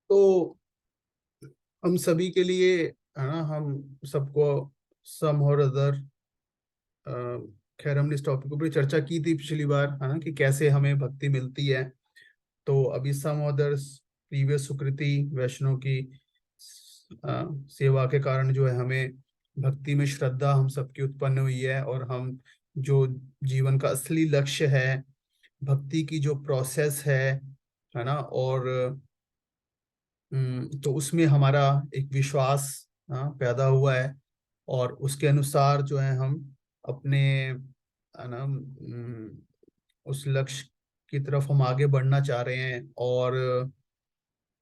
तो हम सभी के लिए, है ना, हम सबको सम और अदर, खैर हमने इस टॉपिक के ऊपर चर्चा की थी पिछली बार, है ना, कि कैसे हमें भक्ति मिलती है। तो अभी सम अदर्स प्रीवियस सुकृति वैष्णव की सेवा के कारण जो है हमें भक्ति में श्रद्धा हम सबकी उत्पन्न हुई है, और हम जो जीवन का असली लक्ष्य है, भक्ति की जो प्रोसेस है ना, और तो उसमें हमारा एक विश्वास, हाँ, पैदा हुआ है। और उसके अनुसार जो है हम अपने, है ना, उस लक्ष्य की तरफ हम आगे बढ़ना चाह रहे हैं, और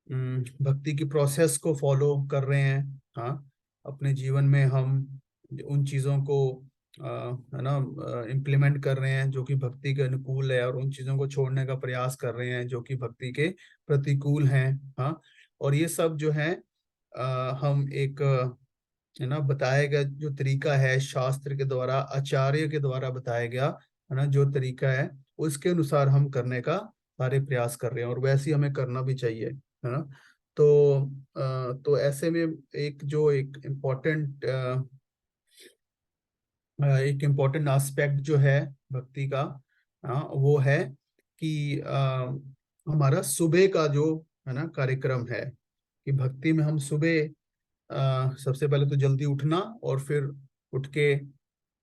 भक्ति की प्रोसेस को फॉलो कर रहे हैं। हाँ, अपने जीवन में हम उन चीजों को है ना इम्प्लीमेंट कर रहे हैं जो कि भक्ति के अनुकूल है, और उन चीजों को छोड़ने का प्रयास कर रहे हैं जो कि भक्ति के प्रतिकूल हैं। हाँ, और ये सब जो है हम एक, है ना, बताया गया जो तरीका है शास्त्र के द्वारा, आचार्य के द्वारा बताया गया, है ना, जो तरीका है उसके अनुसार हम करने का सारे प्रयास कर रहे हैं, और वैसे ही हमें करना भी चाहिए, है ना। तो तो ऐसे में एक इम्पोर्टेंट एक इम्पोर्टेंट एस्पेक्ट जो है भक्ति का, वो है कि हमारा सुबह का जो, है ना, कार्यक्रम है, कि भक्ति में हम सुबह सबसे पहले तो जल्दी उठना, और फिर उठ के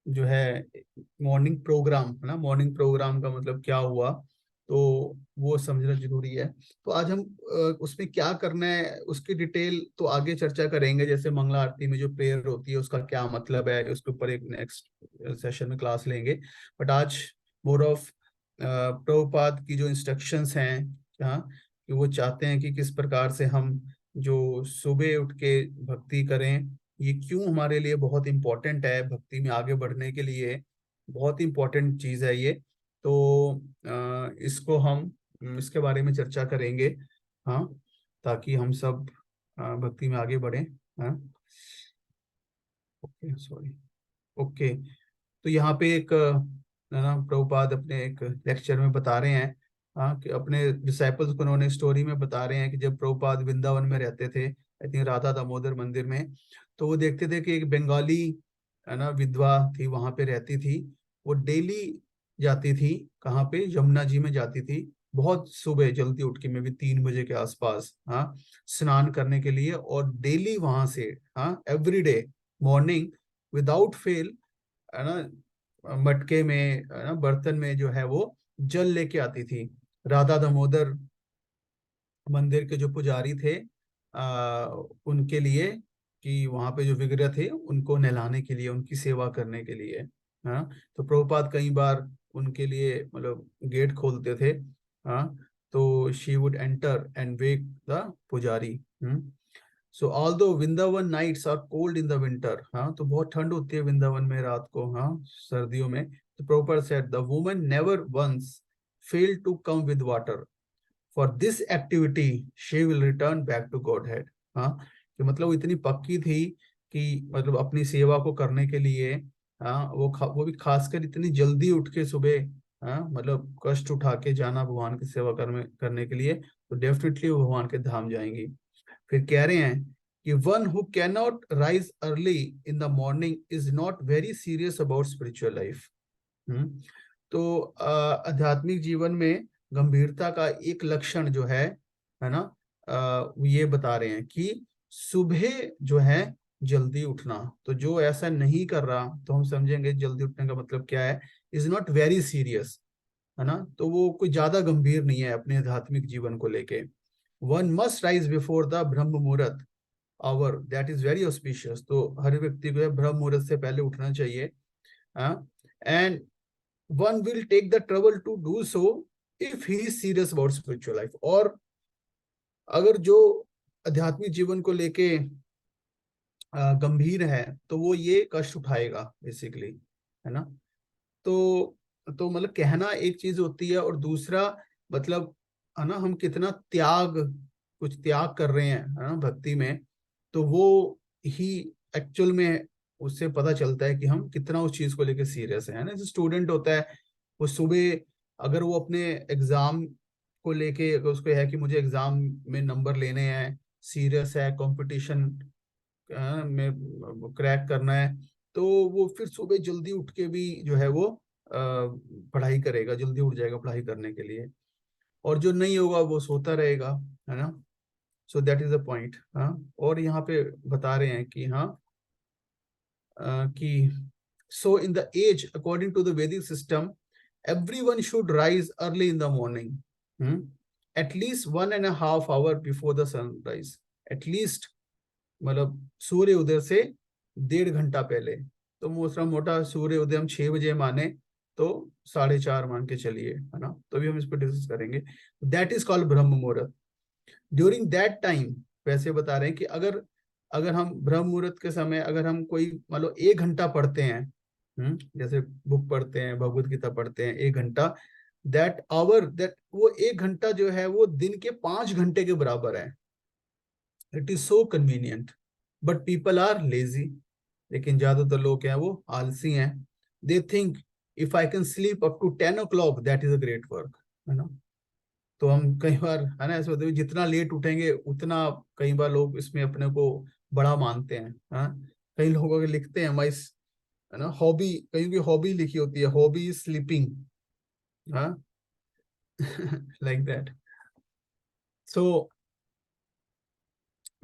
जो है मॉर्निंग प्रोग्राम, है ना, मॉर्निंग प्रोग्राम का मतलब क्या हुआ, तो वो समझना जरूरी है। तो आज हम उसमें क्या करना है उसकी डिटेल तो आगे चर्चा करेंगे, जैसे मंगला आरती में जो प्रेयर होती है उसका क्या मतलब है, उसके ऊपर एक नेक्स्ट सेशन में क्लास लेंगे। बट आज मोर ऑफ प्रभुपाद की जो इंस्ट्रक्शंस हैं, हाँ, कि वो चाहते हैं कि किस प्रकार से हम जो सुबह उठ के भक्ति करें, ये क्यों हमारे लिए बहुत इंपॉर्टेंट है, भक्ति में आगे बढ़ने के लिए बहुत इंपॉर्टेंट चीज है ये। तो इसको हम इसके बारे में चर्चा करेंगे, हाँ, ताकि हम सब भक्ति में आगे बढ़ें। हाँ, ओके, सॉरी, ओके। तो यहाँ पे एक, है ना, प्रभुपाद अपने एक लेक्चर में बता रहे हैं, हाँ, कि अपने डिसाइपल्स को उन्होंने स्टोरी में बता रहे हैं कि जब प्रभुपाद वृंदावन में रहते थे, आई थिंक राधा दामोदर मंदिर में, तो वो देखते थे कि एक बंगाली, है ना, विधवा थी वहां पे रहती थी। वो डेली जाती थी, कहाँ पे, यमुना जी में जाती थी, बहुत सुबह जल्दी उठ के, में भी 3 बजे के आसपास, हाँ, स्नान करने के लिए, और डेली वहां से, हाँ, every day morning without fail, है ना, मटके में, है ना, बर्तन में जो है वो जल लेके आती थी। राधा दामोदर मंदिर के जो पुजारी थे, उनके लिए, कि वहां पे जो विग्रह थे उनको नहलाने के लिए, उनकी सेवा करने के लिए, हाँ। तो प्रभुपाद कई बार उनके लिए मतलब गेट खोलते थे, हाँ। तो she would enter and wake the पुजारी। So although Vrindavan nights are cold in the winter, हाँ, तो बहुत ठंड होती है वृंदावन में रात को, हाँ, सर्दियों में। तो proper said the woman never once fail to come with water, for this activity she will return back to Godhead. हाँ, कि मतलब वो इतनी पक्की थी कि मतलब अपनी सेवा को करने के लिए, हाँ, वो भी खासकर इतनी जल्दी उठ के सुबह, हाँ, मतलब कष्ट उठा के जाना भगवान की सेवा करने के लिए, तो डेफिनेटली वो भगवान के धाम जाएंगी। फिर कह रहे हैं कि one who can not rise early in the morning is not very serious about spiritual life. तो आध्यात्मिक जीवन में गंभीरता का एक लक्षण जो है ना, ये बता रहे हैं कि सुबह जो है जल्दी उठना। तो जो ऐसा नहीं कर रहा, तो हम समझेंगे जल्दी उठने का मतलब क्या है, इज नॉट वेरी सीरियस, है ना, तो वो कोई ज्यादा गंभीर नहीं है अपने आध्यात्मिक जीवन को लेके। One must rise before the brahma muhurta hour, that is very auspicious. तो हर व्यक्ति को ब्रह्म मुहूर्त से पहले उठना चाहिए, and one will take the trouble to do so if he is serious about spiritual life. और अगर जो आध्यात्मिक जीवन को लेके गंभीर है, तो वो ये कष्ट उठाएगा बेसिकली, है ना। तो मतलब कहना एक चीज होती है, और दूसरा मतलब, है ना, हम कितना कुछ त्याग कर रहे हैं, है ना, भक्ति में, तो वो ही एक्चुअल में उससे पता चलता है कि हम कितना उस चीज को लेके सीरियस है ना। जैसे स्टूडेंट होता है, वो सुबह अगर वो अपने एग्जाम को लेके, अगर उसको है कि मुझे एग्जाम में नंबर लेने हैं, सीरियस है, कंपटीशन में क्रैक करना है, तो वो फिर सुबह जल्दी उठ के भी जो है वो पढ़ाई करेगा, जल्दी उठ जाएगा पढ़ाई करने के लिए। और जो नहीं होगा वो सोता रहेगा, है ना। सो दैट इज द पॉइंट। हाँ, और यहाँ पे बता रहे हैं कि हाँ, कि so in the age according to the Vedic system everyone should rise early in the morning, at least 1.5 hour before the sunrise, at least, मतलब सूर्य उदय से 1.5 घंटा पहले। तो मोटा मोटा सूर्य उदय हम 6 बजे माने तो 4:30 मान के चलिए, है ना। तो भी हम इस पर डिस्कस करेंगे। दैट इज कॉल्ड ब्रह्म मुहूर्त। ड्यूरिंग दैट टाइम, वैसे बता रहे हैं कि अगर अगर हम ब्रह्म मुहूर्त के समय अगर हम कोई मान लो 1 घंटा पढ़ते हैं, जैसे बुक पढ़ते हैं, भगवत गीता पढ़ते हैं 1 घंटा, दैट वो 1 घंटा जो है वो दिन के 5 घंटे के बराबर है। It is so convenient, but people are lazy. लेकिन ज्यादातर लोग क्या है, वो आलसी हैं। They think if I can sleep up to 10 o'clock that is a great work, है ना। तो हम कई बार, है ना, ऐसे होते हैं जितना लेट उठेंगे उतना, कई बार लोग इसमें अपने को बड़ा मानते हैं। हाँ, कई लोग अगर लिखते हैं हमारी, है ना, हॉबी, कहीं की हॉबी लिखी होती है, हॉबी इज स्लीपिंग, हाँ, लाइक दैट। सो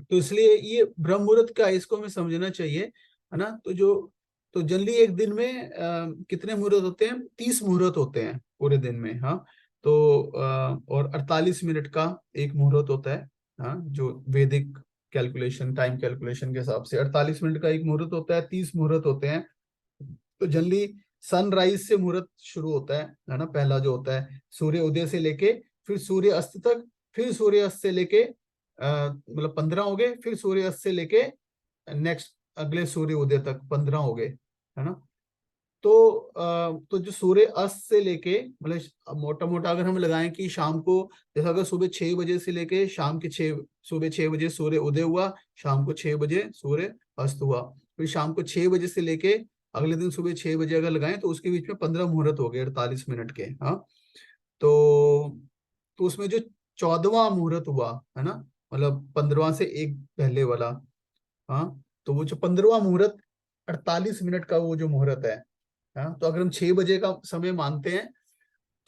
तो इसलिए ये ब्रह्म मुहूर्त का इसको हमें समझना चाहिए, है ना। तो जनरली एक दिन में कितने मुहूर्त होते हैं? 30 मुहूर्त होते हैं पूरे दिन में। हाँ, तो और 48 मिनट का एक मुहूर्त होता है। हाँ, जो वैदिक कैलकुलेशन, टाइम कैलकुलेशन के हिसाब से 48 मिनट का एक मुहूर्त होता है, 30 मुहूर्त होते हैं। तो जनरली सनराइज से मुहूर्त शुरू होता है ना, पहला जो होता है सूर्य उदय से लेके फिर सूर्य अस्त तक, फिर सूर्य अस्त से लेके मतलब 15 हो गए, फिर सूर्य अस्त से लेके नेक्स्ट अगले सूर्य उदय तक 15 हो गए, है ना। तो जो सूर्य अस्त से लेके, मतलब मोटा मोटा अगर हम लगाएं कि शाम को, जैसा अगर सुबह 6 बजे से लेके शाम के 6, सुबह 6 बजे सूर्य उदय हुआ, शाम को 6 बजे सूर्य अस्त हुआ, फिर शाम को 6 बजे से लेके अगले दिन सुबह 6 बजे अगर लगाएं तो उसके बीच में 15 मुहूर्त हो गए 48 मिनट के। हाँ, तो तो उसमें जो 14वां मुहूर्त हुआ, है ना, मतलब 15वां से एक पहले वाला, हाँ, तो वो जो 15वां मुहूर्त 48 मिनट का वो जो मुहूर्त है, हाँ, तो अगर हम 6 बजे का समय मानते हैं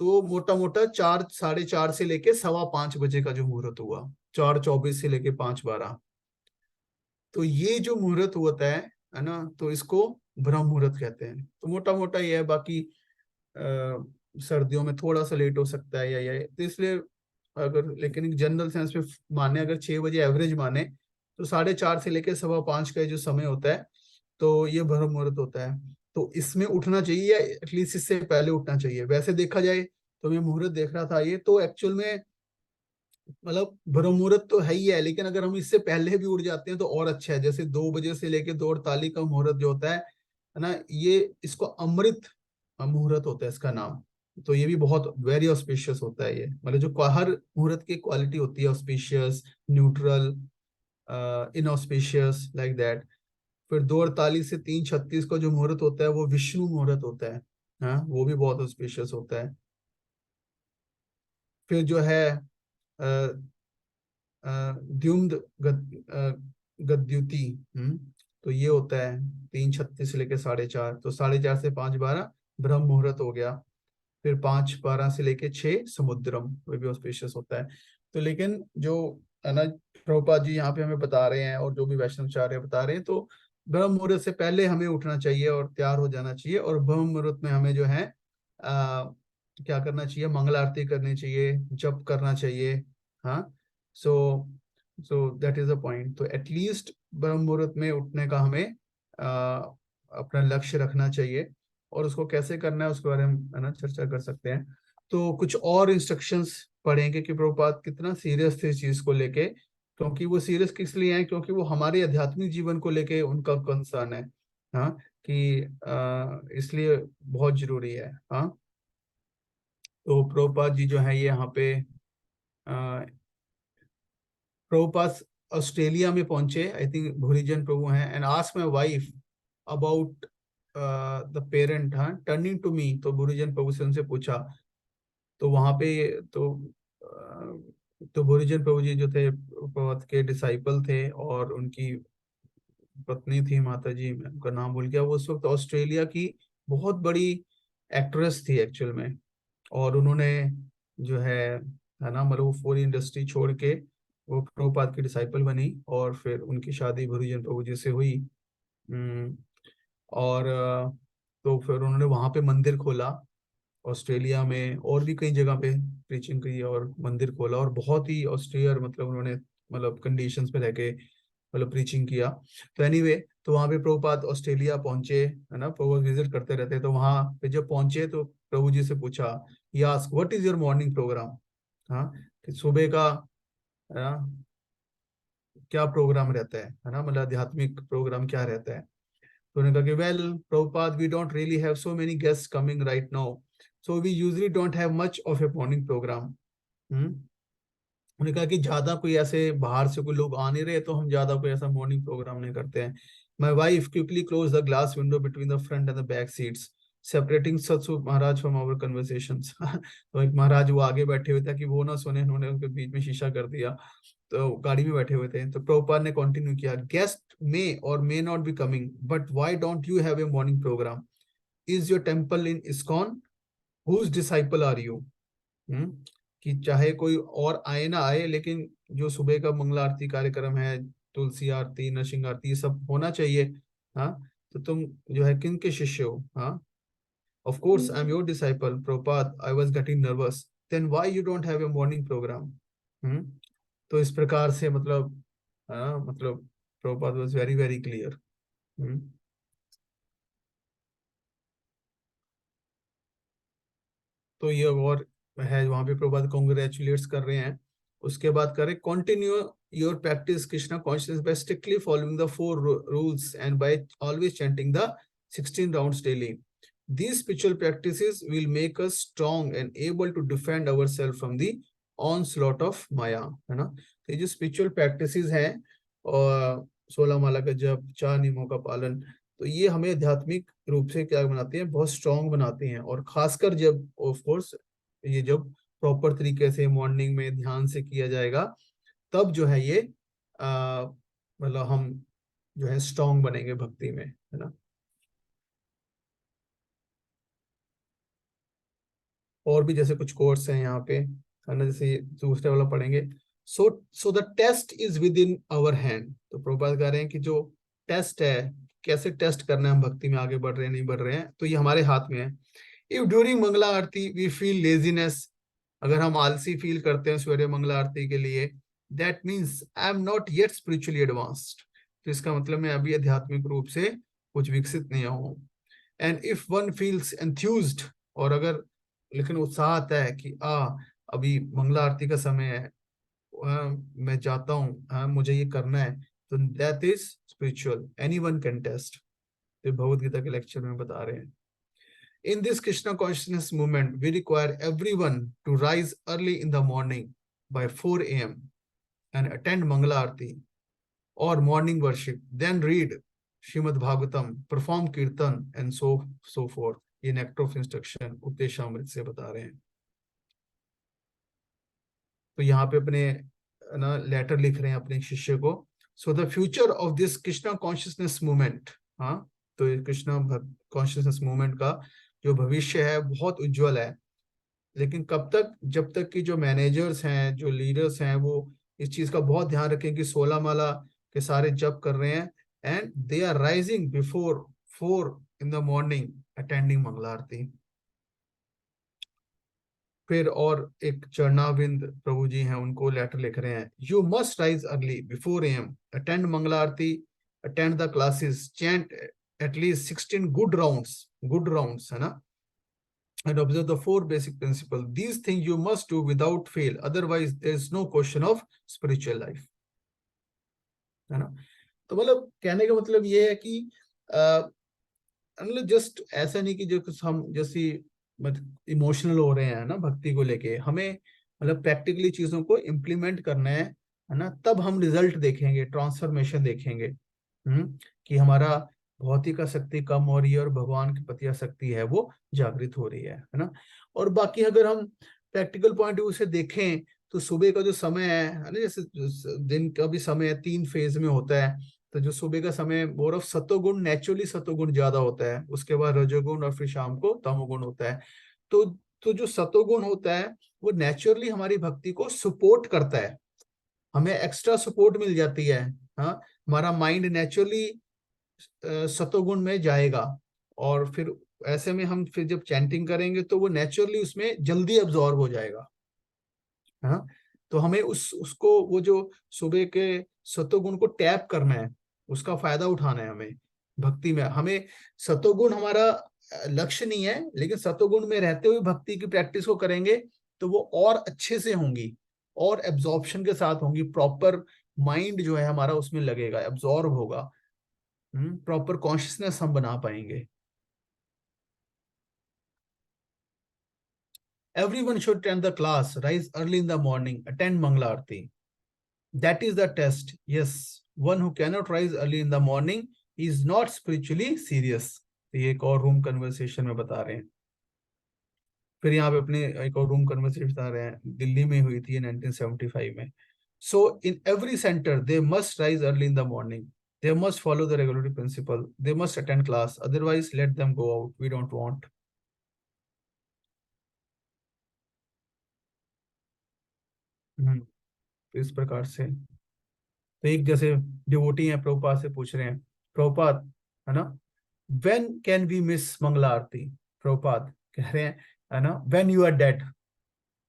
तो मोटा मोटा 4, 4:30 से लेके 5:15 बजे का जो मुहूर्त हुआ, 4:24 से लेके 5:12, तो ये जो मुहूर्त होता है ना, तो इसको ब्रह्म मुहूर्त कहते हैं। तो मोटा मोटा ये है। बाकी सर्दियों में थोड़ा सा लेट हो सकता है या तो इसलिए, अगर लेकिन जनरल सेंस में माने, अगर 6 बजे एवरेज माने, तो 4:30 से लेके 5:15 का जो समय होता है, तो ये ब्रह्म मुहूर्त होता है। तो इसमें उठना चाहिए या एटलीस्ट इससे पहले उठना चाहिए। वैसे देखा जाए तो मैं मुहूर्त देख रहा था, ये तो एक्चुअल में मतलब ब्रह्म मुहूर्त तो है ही है, लेकिन अगर हम इससे पहले भी उठ जाते हैं तो और अच्छा है। जैसे 2 बजे से लेके 2:48 का मुहूर्त जो होता है ना, ये इसको अमृत मुहूर्त होता है इसका नाम। तो ये भी बहुत वेरी ऑस्पिशियस होता है। ये मतलब जो हर मुहूर्त की क्वालिटी होती है, auspicious, neutral, inauspicious, like that. फिर 2:48 से 3:36 का जो मुहूर्त होता है वो विष्णु मुहूर्त होता है। हाँ, वो भी बहुत ऑस्पिशियस होता है। फिर जो है द्युम्न गद्युति, तो ये होता है 3:36 से लेकर 4:30, तो 4:30 से 5:12 ब्रह्म मुहूर्त हो गया। फिर 5:12 से लेके 6 समुद्रम, वो भी ऑस्पिशियस होता है। तो लेकिन जो है ना, प्रभुपाद जी यहाँ पे हमें बता रहे हैं और जो भी वैष्णवाचार्य बता रहे हैं, तो ब्रह्म मुहूर्त से पहले हमें उठना चाहिए और तैयार हो जाना चाहिए। और ब्रह्म मुहूर्त में हमें जो है क्या करना चाहिए? मंगल आरती करनी चाहिए, जप करना चाहिए। हाँ, so so that is the point. तो एटलीस्ट ब्रह्म मुहूर्त में उठने का हमें अपना लक्ष्य रखना चाहिए। और उसको कैसे करना है उसके बारे में, है ना, चर्चा कर सकते हैं। तो कुछ और इंस्ट्रक्शंस पढ़ेंगे कि प्रभुपाद कितना सीरियस थे इस चीज को लेके। क्योंकि वो सीरियस किस लिए हैं? क्योंकि वो हमारे आध्यात्मिक जीवन को लेके उनका कंसर्न है। हाँ, कि इसलिए बहुत जरूरी है। हाँ, तो प्रभुपाद जी जो है ये यहाँ पे प्रभुपाद ऑस्ट्रेलिया में पहुंचे, आई थिंक भूरिजन प्रभु हैं, and ask my wife about the parent, हाँ, टर्निंग टू मी। तो भूरिजन प्रभु से उनसे पूछा, तो वहां पे तो तो भोरीजन प्रभु जी जो थे प्रभुपाद के डिसाइपल थे, और उनकी पत्नी थी माता जी, मैं उनका नाम भूल गया, वो उस वक्त ऑस्ट्रेलिया की बहुत बड़ी एक्ट्रेस थी एक्चुअल में। और उन्होंने जो है ना, मतलब वो पूरी इंडस्ट्री छोड़ के वो प्रभुपाद की डिसाइपल बनी, और फिर उनकी शादी भोरीजन प्रभु जी से हुई। हम्म, और तो फिर उन्होंने वहां पे मंदिर खोला ऑस्ट्रेलिया में, और भी कई जगह पे प्रीचिंग की और मंदिर खोला, और बहुत ही ऑस्ट्रियर मतलब उन्होंने मतलब कंडीशंस पे रह के मतलब प्रीचिंग किया। तो एनीवे, तो वहां पे प्रभुपाद ऑस्ट्रेलिया पहुंचे, है ना, प्रभु विजिट करते रहते, तो वहां पे जब पहुंचे तो प्रभु जी से पूछा, he ask what is your morning program. हाँ, कि सुबह का, है ना, क्या प्रोग्राम रहता है ना, मतलब आध्यात्मिक प्रोग्राम क्या रहता है। तो उन्होंने कहा कि well Prabhupada, we don't really have so many guests coming right now, so we usually don't have much of a morning program. उन्होंने कहा कि ज्यादा कोई ऐसे बाहर से कोई लोग आ नहीं रहे, तो हम ज्यादा कोई ऐसा मॉर्निंग प्रोग्राम नहीं करते हैं। My wife quickly close the glass window between the front end the back seats, separating सत्सु महाराज फ्रॉम आवर कन्वर्सेशंस। तो एक महाराज वो आगे बैठे हुए थे कि वो ना सुने, उन्होंने उनके बीच में शीशा कर दिया। तो गाड़ी में बैठे हुए थे, तो प्रभुपाद ने कंटिन्यू किया, guest may or may not be coming, but why don't you have a morning program? Is your temple in ISKCON? Whose disciple are you? Hmm, कि चाहे कोई और आए ना आए, लेकिन जो सुबह का मंगला आरती कार्यक्रम है, तुलसी आरती, नरसिंह आरती, ये सब होना चाहिए। हाँ, तो तुम जो है किन के शिष्य हो? हाँ, of course I am your disciple Prabhupada, I was getting nervous, then why you don't have a morning program? Hmm, तो इस प्रकार से मतलब, हाँ, मतलब Prabhupada was very very clear. तो ये और है, वहां पे प्रभुपाद कॉन्ग्रेचुलेट्स कर रहे हैं। उसके बाद करें, continue your practice Krishna consciousness by strictly following the four rules and by always chanting the 16 rounds daily. These spiritual practices will make us strong and able to defend ourselves from the onslaught of Maya, है ना। तो ये जो spiritual practices हैं, और 16 माला का जप, 4 नियमों का पालन, तो ये हमें आध्यात्मिक रूप से क्या बनाते हैं, बहुत स्ट्रांग बनाते हैं। और खासकर जब ऑफ कोर्स ये जब प्रॉपर तरीके से मॉर्निंग में ध्यान से किया जाएगा, तब जो है ये मतलब हम जो है स्ट्रांग बनेंगे भक्ति में, है ना। और भी जैसे कुछ कोर्स हैं यहाँ पे, है ना, जैसे दूसरे वाला पढ़ेंगे। So so the test is within our hand. तो प्रभुपाद कह रहे हैं कि जो टेस्ट है, कैसे टेस्ट करना है, हम भक्ति में आगे बढ़ रहे हैं नहीं बढ़ रहे हैं, तो ये हमारे हाथ में है। If during mangala arati we feel laziness, अगर हम आलसी फील करते हैं सूर्य मंगला आरती के लिए, that means I am not yet spiritually advanced. तो इसका मतलब मैं अभी आध्यात्मिक रूप से कुछ विकसित नहीं हूँ। एंड इफ वन फील्स एंथ्यूज्ड, और अगर लेकिन उत्साह आता है कि अभी मंगला आरती का समय है, मैं जाता हूँ, मुझे ये करना है, तो that is spiritual, anyone can test. तो भगवत गीता के लेक्चर में बता रहे हैं। In this Krishna consciousness movement we require everyone to rise early in the morning by 4 AM and attend Mangla arati और morning worship, then read Shrimad Bhagavatam, perform kirtan and so forth. ये nectar of instruction Upadeshamrita से बता रहे हैं। तो यहाँ पे अपने ना लेटर लिख रहे हैं अपने शिष्य को। So the future of this Krishna consciousness movement, हाँ, तो ये कृष्णा कॉन्शियसनेस मूवमेंट का जो भविष्य है बहुत उज्जवल है। लेकिन कब तक? जब तक कि जो मैनेजर्स हैं, जो लीडर्स हैं, वो इस चीज का बहुत ध्यान रखें कि 16 माला के सारे जप कर रहे हैं, and they are rising before 4 in the morning attending Mangala arati. फिर और एक चरणाविंद प्रभु जी हैं, उनको लेटर लिख रहे हैं। You must rise early before AM, attend Mangla arati, attend the classes, chant at least 16 good rounds, है ना, and observe the 4 basic principles. These things you must do without fail, otherwise there is no question of spiritual life, है ना। तो मतलब कहने का मतलब ये है कि मतलब जस्ट ऐसा नहीं कि जो कुछ हम जैसी मतलब इमोशनल हो रहे हैं ना भक्ति को लेके, हमें मतलब प्रैक्टिकली चीजों को इम्प्लीमेंट करना है ना, तब हम रिजल्ट देखेंगे, ट्रांसफॉर्मेशन देखेंगे। कि हमारा भौतिक आसक्ति कम हो रही है और भगवान के प्रति आसक्ति है वो जागृत हो रही है ना। और बाकी अगर हम प्रैक्टिकल पॉइंट ऑफ व्यू से देखें, तो सुबह का जो समय है ना, जैसे दिन का भी समय 3 फेज में होता है। तो जो सुबह का समय मोर ऑफ सतोगुण, नेचुरली सतोगुण ज्यादा होता है, उसके बाद रजोगुण, और फिर शाम को तमोगुण होता है। तो तो जो सतोगुण होता है वो नेचुरली हमारी भक्ति को सपोर्ट करता है, हमें एक्स्ट्रा सपोर्ट मिल जाती है। हाँ, हमारा माइंड नेचुरली सतोगुण में जाएगा, और फिर ऐसे में हम फिर जब चैंटिंग करेंगे तो वो नेचुरली उसमें जल्दी अब्जॉर्ब हो जाएगा। हाँ, तो हमें उसको वो जो सुबह के सतोगुण को टैप करना है, उसका फायदा उठाना है हमें भक्ति में। हमें सतोगुण हमारा लक्ष्य नहीं है, लेकिन सतोगुण में रहते हुए भक्ति की प्रैक्टिस को करेंगे तो वो और अच्छे से होंगी, और एब्जॉर्प्शन के साथ होंगी। प्रॉपर माइंड जो है हमारा उसमें लगेगा, एब्जॉर्ब होगा, प्रॉपर कॉन्शियसनेस हम बना पाएंगे। Everyone should attend the class, rise early in the morning, attend Mangala Aarti. That is the test. Yes, one who cannot rise early in the morning is not spiritually serious. ये एक और room conversation में बता रहे हैं। फिर यहाँ पे अपने एक और रूम कन्वर्सेशन बता रहे हैं, दिल्ली में हुई थी 1975 में। So in every center, they must rise early in the morning. They must follow the regulatory principle. They must attend class. Otherwise, let them go out. We don't want. तो इस प्रकार से, तो एक जैसे डिवोटी हैं, प्रभुपाद से पूछ रहे हैं, प्रभुपाद, है ना, when can we miss Mangala arati? Prabhupada कह रहे हैं, है ना, व्हेन यू आर डेड,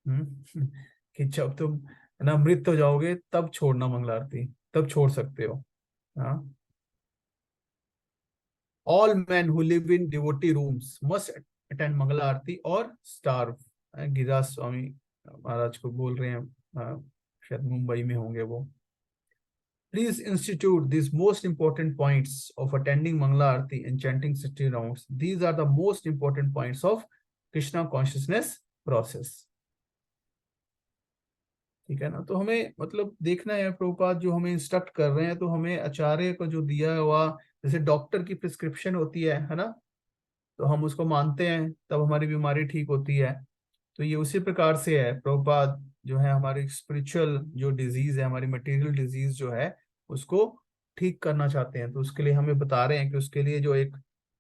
कि जब तुम, है ना, मृत हो जाओगे तब छोड़ना मंगला आरती, तब छोड़ सकते हो। हाँ, all men who live in devotee rooms must attend Mangla arati or starve. Giriraj Swami Maharaj को बोल रहे हैं, शायद मुंबई में होंगे वो। Please institute these most important points of attending Mangala Aarti and chanting 60 rounds. These are the most important points of Krishna consciousness process. ठीक है ना, तो हमें मतलब देखना है प्रभुपाद जो हमें इंस्ट्रक्ट कर रहे हैं, तो हमें आचार्य को जो दिया हुआ, जैसे डॉक्टर की प्रिस्क्रिप्शन होती है ना, तो हम उसको मानते हैं तब हमारी बीमारी ठीक होती है। तो ये उसी प्रकार से है, प्रभुपाद जो है हमारी स्पिरिचुअल जो डिजीज है, हमारी मटेरियल डिजीज जो है, उसको ठीक करना चाहते हैं। तो उसके लिए हमें बता रहे हैं कि उसके लिए जो एक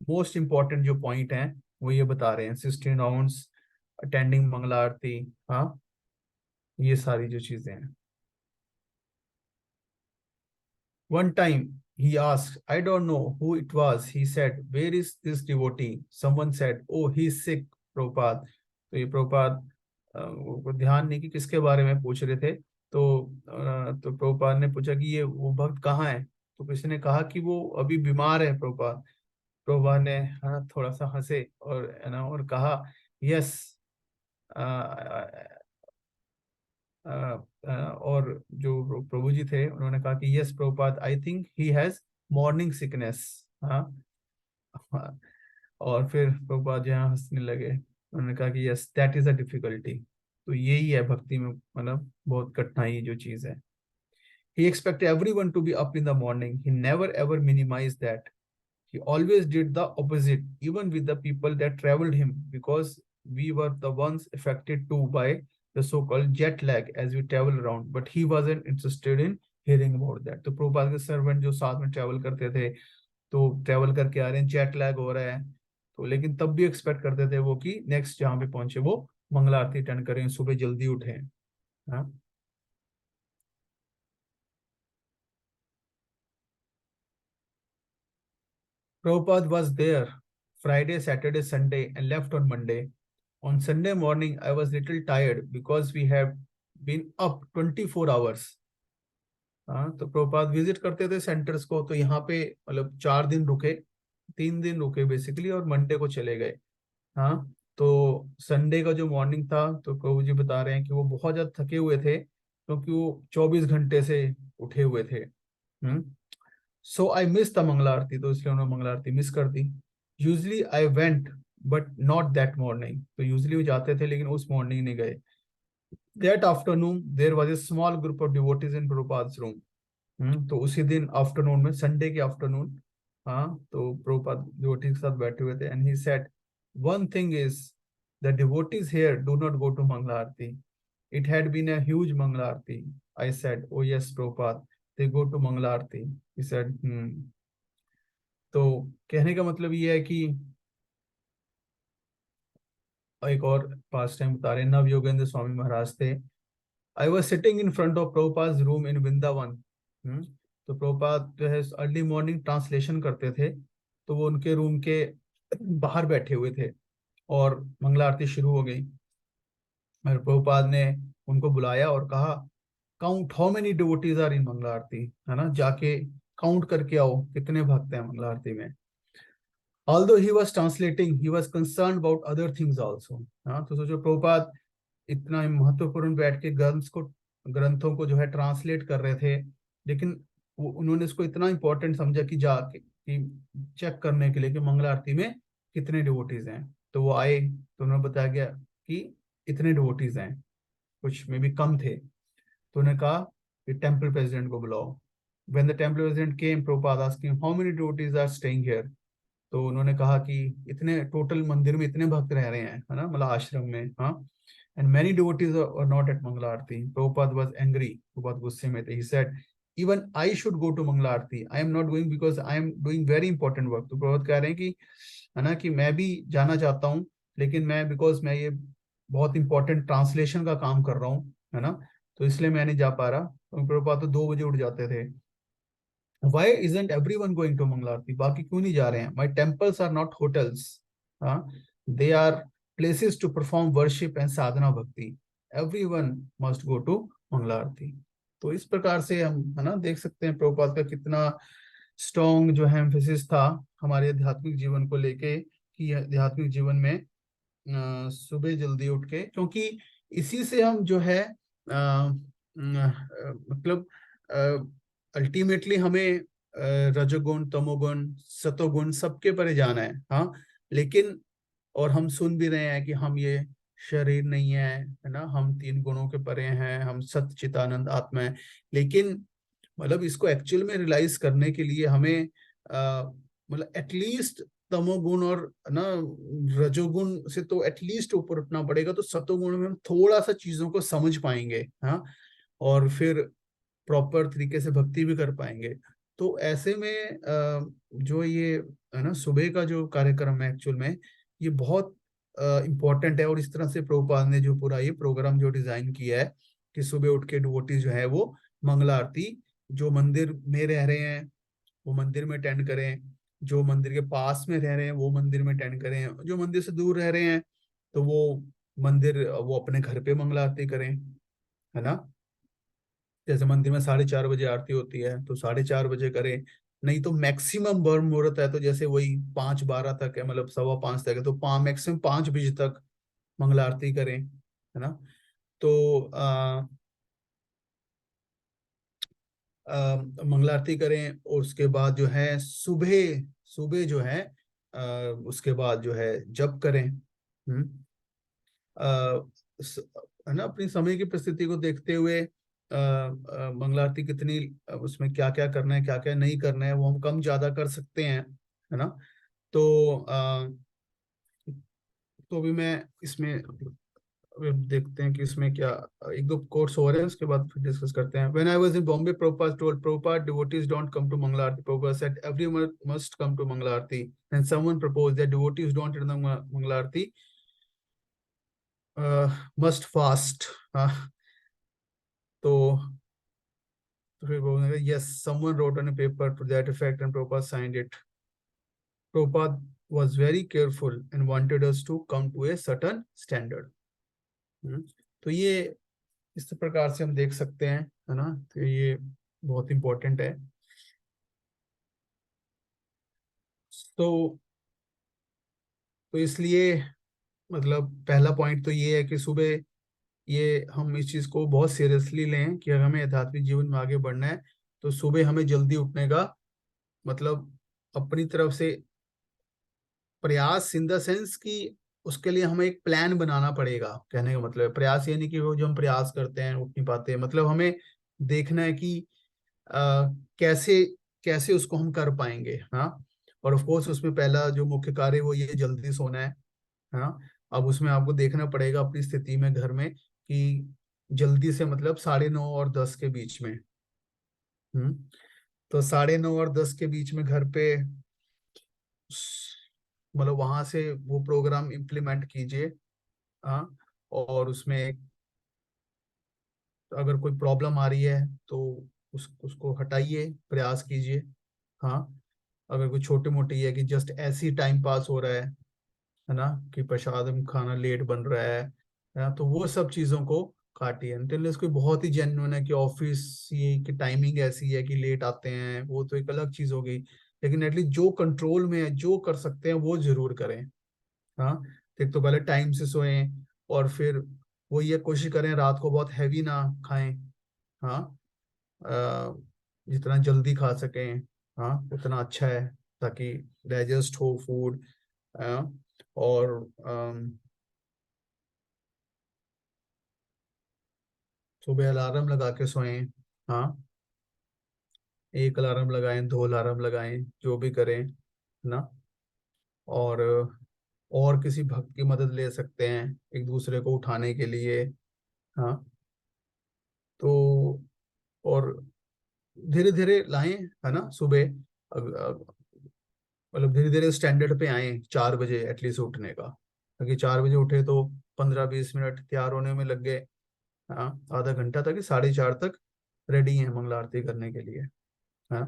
मोस्ट इम्पॉर्टेंट जो पॉइंट है वो ये बता रहे हैं, 16 राउंड्स, अटेंडिंग मंगला आरती। हाँ, ये सारी जो चीजें हैं। One time he asked, I don't know who it was. He said, where is this devotee? Someone said, oh, he's sick, Prabhupada. तो ये प्रभुपाद को ध्यान नहीं कि किसके बारे में पूछ रहे थे। तो प्रभुपाद ने पूछा कि ये वो भक्त कहाँ है? तो किसी ने कहा कि वो अभी बीमार है प्रभुपाद। प्रभुपाद ने, हाँ, थोड़ा सा हंसे और, है ना, और कहा, यस, और जो प्रभु जी थे उन्होंने कहा कि yes Prabhupada, I think he has morning sickness. हाँ, हाँ, और फिर प्रभुपाद जो है हंसने लगे, उन्होंने कहा कि yes, that is a difficulty. तो यही है भक्ति में, मतलब बहुत कठिनाई जो चीज है। He expect everyone to be up in the morning, he never ever minimize that. He always did the opposite, even with the people that traveled him, because we were the ones affected too by the so-called jet lag as we travel around. But he wasn't interested in hearing about that. तो प्रोपाल के servant जो साथ में travel करते थे, तो travel करके आ रहे हैं, जेट लैग हो रहा है, तो लेकिन तब भी एक्सपेक्ट करते थे वो कि नेक्स्ट जहाँ पे पहुंचे वो मंगला आरती अटेंड करें, सुबह जल्दी उठे। हाँ, Prabhupada was there Friday, Saturday, Sunday, and left on Monday. On Sunday morning, I was little tired because we have been up 24 hours. हाँ, तो प्रभुपाद विजिट करते थे सेंटर्स को, तो यहाँ पे मतलब 4 दिन रुके, 3 दिन रुके बेसिकली, और मंडे को चले गए। हाँ, तो संडे का जो मॉर्निंग था, तो प्रभु जी बता रहे हैं कि वो बहुत ज्यादा थके हुए थे, क्योंकि वो 24 घंटे से उठे हुए थे। So I miss the Mangala arati, तो इसलिए उन्होंने मंगला आरती मिस कर दी। Usually I went but not that morning, तो यूजली वो जाते थे लेकिन उस मॉर्निंग नहीं गए। That afternoon there was a small group of devotees in Prabhupada's room. तो उसी दिन आफ्टरनून में, संडे के आफ्टरनून, हाँ, तो प्रभुपाद डिवोटीज के साथ बैठे हुए थे, and he said, one thing is the devotees here do not go to mangala arati. It had been a huge Mangala Aarti. I said, oh yes, Prabhupada, they go to Mangala Aarti. He said, तो कहने का मतलब ये है कि एक और पास time बता रहे हैं, नव योगेंद्र स्वामी महाराज थे। I was sitting in front of Prabhupada room in Vrindavan. तो प्रभुपाद जो है अर्ली मॉर्निंग ट्रांसलेशन करते थे, तो वो उनके रूम के बाहर बैठे हुए थे और मंगला आरती शुरू हो गई। और प्रभुपाद ने उनको बुलाया और कहा, count how many devotees are in Mangala arati, है ना, जाके काउंट करके आओ कितने भक्त हैं मंगला आरती में। Although he was translating, he was concerned about other things also। हाँ, तो सोचो प्रभुपाद इतना महत्वपूर्ण बैठ के ग्रंथों को जो है ट्रांसलेट कर रहे थे, लेकिन उन्होंने इसको इतना इंपॉर्टेंट समझा कि जाके कि चेक करने के लिए कि मंगला आरती में कितने डिवोटीज हैं। तो वो आए तो उन्होंने बताया गया कि इतने डिवोटीज हैं, कुछ में भी कम थे। तो उन्होंने कहा कि टेम्पल प्रेसिडेंट को बुलाओ। When the temple president came, Prabhupada asked him, how many devotees are staying here? तो उन्होंने कहा कि इतने टोटल मंदिर में इतने भक्त रह रहे हैं, है ना, मतलब आश्रम में। हाँ, and many devotees are not at mangala arati. Prabhupada was angry, Prabhupada गुस्से में थे। He said, even I should go to mangala arati, I am not going because I am doing very important work. तो प्रभुपाद कह रहे हैं कि, है ना, कि मैं भी जाना चाहता हूँ, लेकिन मैं बिकॉज मैं ये बहुत इंपॉर्टेंट ट्रांसलेशन का काम कर रहा हूँ, है ना, तो इसलिए मैं नहीं जा पा रहा। तो प्रभुपाद तो 2 बजे उठ जाते थे। Why isn't everyone going to Mangala Aarti? बाकी क्यों नहीं जा रहे हैं? My temples are not hotels. They are places to perform worship and sadhana bhakti. Everyone must go to Mangala Aarti। तो इस प्रकार से हम, है ना, देख सकते हैं प्रभुपाद का कितना स्ट्रॉन्ग जो है एम्फेसिस था हमारे आध्यात्मिक जीवन को लेके, कि आध्यात्मिक जीवन में सुबह जल्दी उठ के, क्योंकि इसी से हम जो है मतलब अल्टीमेटली हमें रजोगुण तमोगुण सतोगुण सबके परे जाना है। हाँ, लेकिन और हम सुन भी रहे हैं कि हम ये शरीर नहीं है ना, हम 3 गुणों के परे हैं, हम सत चितानंद आत्मा है। लेकिन मतलब इसको एक्चुअल में रियलाइज करने के लिए हमें मतलब एटलीस्ट तमोगुण और ना रजोगुण से तो एटलीस्ट ऊपर उठना पड़ेगा, तो सतोगुण में हम थोड़ा सा चीजों को समझ पाएंगे। हाँ, और फिर प्रॉपर तरीके से भक्ति भी कर पाएंगे। तो ऐसे में जो ये, है ना, सुबह का जो कार्यक्रम है एक्चुअल में ये बहुत इम्पोर्टेंट है। और इस तरह से प्रभुपाद ने जो पूरा ये प्रोग्राम जो डिजाइन किया है कि सुबह उठ के डिवोटीज जो है वो मंगला आरती जो मंदिर में रह रहे हैं वो मंदिर में अटेंड करें, जो मंदिर के पास में रह रहे हैं वो मंदिर में अटेंड करें, जो मंदिर से दूर रह रहे हैं तो वो अपने घर पे मंगला आरती करें, है ना। जैसे मंदिर में 4:30 बजे आरती होती है तो 4:30 बजे करें, नहीं तो मैक्सिमम ब्रह्म मुहूर्त है तो जैसे वही 5:12 तक है, मतलब 5:15 तक है, तो मैक्सिमम 5 बजे तक मंगला आरती करें, है ना। तो मंगला आरती करें और उसके बाद जो है सुबह सुबह जो है उसके बाद जो है जप करें। है ना, अपनी समय की परिस्थिति को देखते हुए मंगला आरती कितनी उसमें क्या क्या करना है क्या क्या नहीं करना है वो हम कम ज्यादा कर सकते हैं, है ना। तो तो अभी मैं इसमें अभी देखते हैं कि इसमें क्या 1-2 कोर्स हो रहे हैं, उसके बाद फिर डिस्कस करते हैं। When I was in Bombay, Prabhupada told Prabhupada devotees don't come to Mangala Aarti. Prabhupada said everyone must come to Mangala Aarti. And someone proposed that devotees don't attend the Mangala Aarti must fast। तो फिर बोलने लगे, yes, someone wrote on a paper to that effect and Prabhupada signed it। Prabhupada was very careful and wanted us to come to a certain standard। तो ये इस प्रकार से हम देख सकते हैं, है ना, तो ये बहुत इंपॉर्टेंट है। तो इसलिए मतलब पहला पॉइंट तो ये है कि सुबह ये हम इस चीज को बहुत सीरियसली लें कि अगर हमें आध्यात्मिक जीवन में आगे बढ़ना है तो सुबह हमें जल्दी उठने का मतलब अपनी तरफ से प्रयास इन द सेंस कि उसके लिए हमें एक प्लान बनाना पड़ेगा। कहने का मतलब है प्रयास ये नहीं कि वो जो हम प्रयास करते हैं उठ नहीं पाते, मतलब हमें देखना है कि कैसे कैसे उसको हम कर पाएंगे। हाँ, और ऑफ कोर्स उसमें पहला जो मुख्य कार्य वो ये जल्दी सोना है। हाँ, अब उसमें आपको देखना पड़ेगा अपनी स्थिति में घर में कि जल्दी से मतलब 9:30 और 10 के बीच में। हम्म। तो 9:30 और 10 के बीच में घर पे मतलब वहां से वो प्रोग्राम इम्प्लीमेंट कीजिए। हाँ। और उसमें अगर कोई प्रॉब्लम आ रही है तो उसको हटाइए, प्रयास कीजिए। हाँ। अगर कोई छोटी मोटी है कि जस्ट ऐसी टाइम पास हो रहा है ना, कि प्रसाद में खाना लेट बन रहा है ना, तो वो सब चीजों को काटिए। अनटिल कोई बहुत ही जेन्युइन है कि ऑफिस ये की टाइमिंग ऐसी है कि लेट आते हैं, वो तो एक अलग चीज हो गई। लेकिन एटलीस्ट जो कंट्रोल में है, जो कर सकते हैं वो जरूर करें। हाँ। एक तो पहले टाइम से सोएं, और फिर वो ये कोशिश करें रात को बहुत हैवी ना खाएं। हाँ। जितना जल्दी खा सकें, हाँ, उतना अच्छा है, ताकि डाइजेस्ट हो फूड। और सुबह अलार्म लगा के सोएं। हाँ। एक अलार्म लगाएं, दो अलार्म लगाएं, जो भी करें ना। और किसी भक्त की मदद ले सकते हैं एक दूसरे को उठाने के लिए। हाँ। तो और धीरे धीरे लाएं, है ना, सुबह मतलब धीरे धीरे स्टैंडर्ड पे आए 4 बजे एटलीस्ट उठने का, क्योंकि 4 बजे उठे तो 15-20 मिनट तैयार होने में लग गए। हाँ, आधा घंटा तक, 4:30 तक रेडी हैं मंगला आरती करने के लिए। हाँ।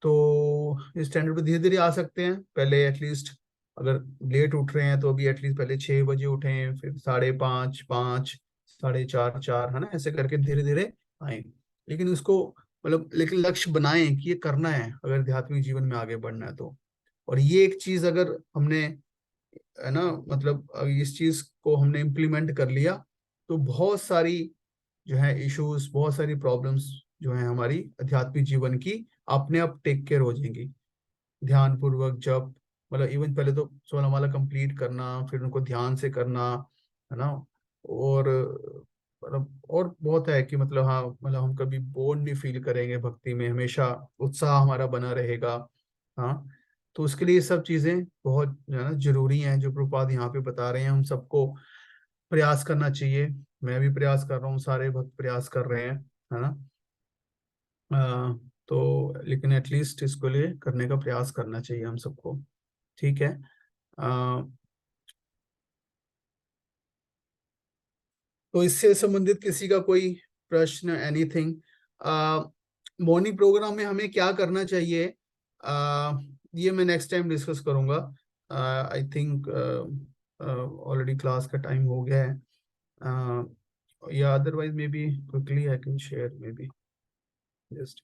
तो इस स्टैंडर्ड पे धीरे धीरे आ सकते हैं। पहले एटलीस्ट अगर लेट उठ रहे हैं तो अभी एटलीस्ट पहले 6 बजे उठें, फिर 5:30, 5, 4:30, 4, है ना, ऐसे करके धीरे धीरे आए। लेकिन उसको मतलब लेकिन लक्ष्य बनाएं कि ये करना है अगर आध्यात्मिक जीवन में आगे बढ़ना है तो। और ये एक चीज अगर हमने, है ना, मतलब इस चीज को हमने इम्प्लीमेंट कर लिया, तो बहुत सारी जो है इश्यूज, बहुत सारी प्रॉब्लम्स जो है हमारी आध्यात्मिक जीवन की, अपने आप टेक केयर हो जाएंगी। ध्यान पूर्वक जब, मतलब इवन पहले तो 16 माला कंप्लीट करना, फिर उनको ध्यान से करना, है ना। और मतलब और बहुत है कि मतलब हाँ, मतलब हम कभी बोर नहीं फील करेंगे भक्ति में, हमेशा उत्साह हमारा बना रहेगा। हाँ। तो उसके लिए ये सब चीजें बहुत जो है ना जरूरी हैं, जो प्रभुपाद यहाँ पे बता रहे हैं, हम सबको प्रयास करना चाहिए। मैं भी प्रयास कर रहा हूँ, सारे भक्त प्रयास कर रहे हैं, है ना। तो लेकिन एटलीस्ट इसको लिए करने का प्रयास करना चाहिए हम सबको। ठीक है। अ, तो इससे संबंधित किसी का कोई प्रश्न, एनीथिंग? मॉर्निंग प्रोग्राम में हमें क्या करना चाहिए, ये मैं नेक्स्ट टाइम डिस्कस करूंगा। आई थिंक ऑलरेडी क्लास का टाइम हो गया है। या otherwise may be quickly I can share may be just.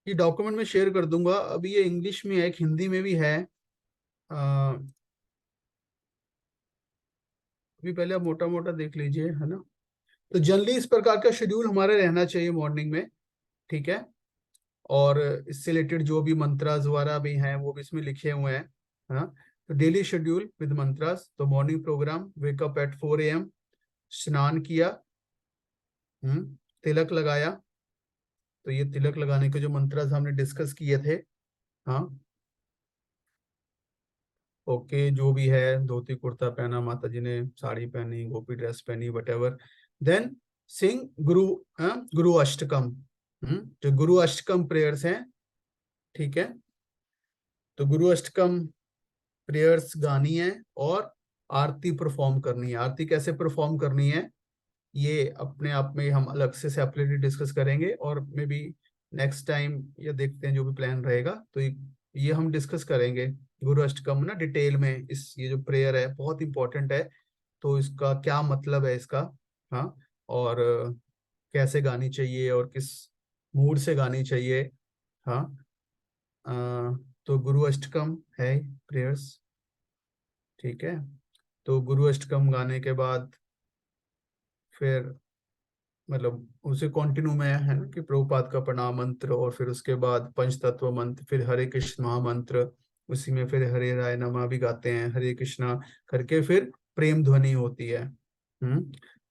ये डॉक्यूमेंट में शेयर कर दूंगा। अभी ये इंग्लिश में है, एक हिंदी में भी है। अभी पहले आप मोटा मोटा देख लीजिए, है ना। तो जनरली इस प्रकार का शेड्यूल हमारा रहना चाहिए मॉर्निंग में। ठीक है। और इससे रिलेटेड जो भी मंत्रास वगैरह भी हैं वो भी इसमें लिखे हुए हैं, है ना। तो डेली शेड्यूल विद मंत्रास, तो morning program, wake up at 4 AM, स्नान किया, तिलक लगाया। तो ये तिलक लगाने के जो मंत्रास हमने डिस्कस किए थे। हाँ। ओके, जो भी है, धोती कुर्ता पहना, माता जी ने साड़ी पहनी, गोपी ड्रेस पहनी, वट एवर। देन सिंग गुरु, गुरु अष्टकम। जो गुरु अष्टकम प्रेयर्स हैं। ठीक है। तो गुरु अष्टकम प्रेयर्स गानी है, और आरती परफॉर्म करनी है। आरती कैसे परफॉर्म करनी है, ये अपने आप में हम अलग से सेपरेटली डिस्कस करेंगे, और मे बी नेक्स्ट टाइम या देखते हैं जो भी प्लान रहेगा, तो ये हम डिस्कस करेंगे। गुरु अष्टकम ना डिटेल में, इस ये जो प्रेयर है बहुत इंपॉर्टेंट है। तो इसका क्या मतलब है इसका। हाँ। और कैसे गानी चाहिए और किस मूड से गानी चाहिए। हाँ। अ, तो गुरु अष्टकम है प्रेयर्स। ठीक है। तो गुरु अष्टकम गाने के बाद फिर मतलब उसे कंटिन्यू में है ना कि प्रभुपाद का प्रणाम मंत्र, और फिर उसके बाद पंच तत्व मंत्र, फिर हरे कृष्ण महामंत्र, उसी में फिर हरे राय नमा भी गाते हैं, हरे कृष्णा करके फिर प्रेम ध्वनि होती है।